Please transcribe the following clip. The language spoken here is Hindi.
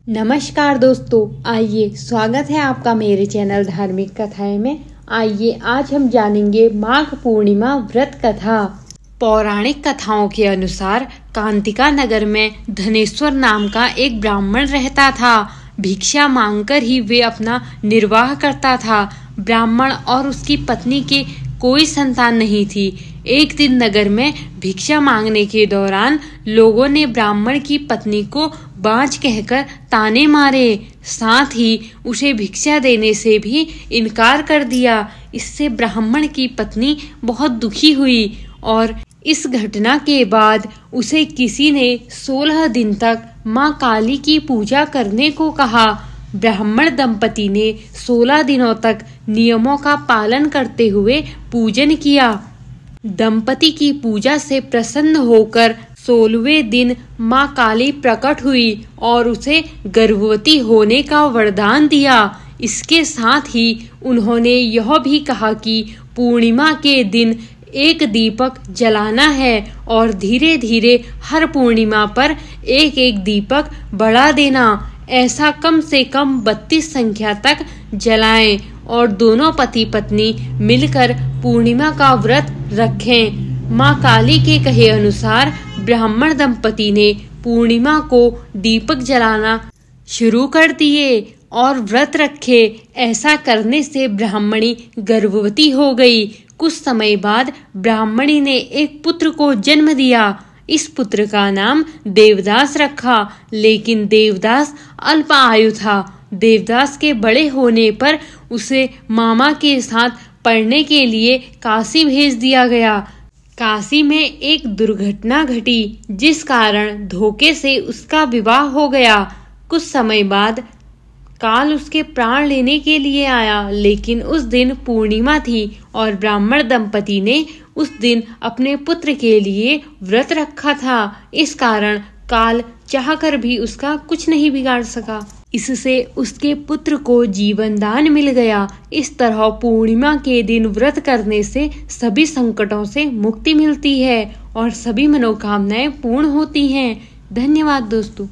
नमस्कार दोस्तों, आइए स्वागत है आपका मेरे चैनल धार्मिक कथाएं में। आइए आज हम जानेंगे माघ पूर्णिमा व्रत कथा। पौराणिक कथाओं के अनुसार कांतिका नगर में धनेश्वर नाम का एक ब्राह्मण रहता था। भिक्षा मांगकर ही वे अपना निर्वाह करता था। ब्राह्मण और उसकी पत्नी के कोई संतान नहीं थी। एक दिन नगर में भिक्षा मांगने के दौरान लोगों ने ब्राह्मण की पत्नी को बांझ कहकर ताने मारे, साथ ही उसे भिक्षा देने से भी इनकार कर दिया। इससे ब्राह्मण की पत्नी बहुत दुखी हुई और इस घटना के बाद उसे किसी ने 16 दिन तक मां काली की पूजा करने को कहा। ब्राह्मण दंपति ने 16 दिनों तक नियमों का पालन करते हुए पूजन किया। दंपति की पूजा से प्रसन्न होकर 16वें दिन मां काली प्रकट हुई और उसे गर्भवती होने का वरदान दिया। इसके साथ ही उन्होंने यह भी कहा कि पूर्णिमा के दिन एक दीपक जलाना है और धीरे धीरे हर पूर्णिमा पर एक एक दीपक बढ़ा देना। ऐसा कम से कम 32 संख्या तक जलाएं और दोनों पति पत्नी मिलकर पूर्णिमा का व्रत रखें। मां काली के कहे अनुसार ब्राह्मण दंपति ने पूर्णिमा को दीपक जलाना शुरू कर दिए और व्रत रखे। ऐसा करने से ब्राह्मणी गर्भवती हो गई। कुछ समय बाद ब्राह्मणी ने एक पुत्र को जन्म दिया। इस पुत्र का नाम देवदास रखा, लेकिन देवदास अल्प आयु था। देवदास के बड़े होने पर उसे मामा के साथ पढ़ने के लिए काशी भेज दिया गया। काशी में एक दुर्घटना घटी, जिस कारण धोखे से उसका विवाह हो गया। कुछ समय बाद काल उसके प्राण लेने के लिए आया, लेकिन उस दिन पूर्णिमा थी और ब्राह्मण दंपति ने उस दिन अपने पुत्र के लिए व्रत रखा था। इस कारण काल चाहकर भी उसका कुछ नहीं बिगाड़ सका। इससे उसके पुत्र को जीवन दान मिल गया। इस तरह पूर्णिमा के दिन व्रत करने से सभी संकटों से मुक्ति मिलती है और सभी मनोकामनाएं पूर्ण होती हैं। धन्यवाद दोस्तों।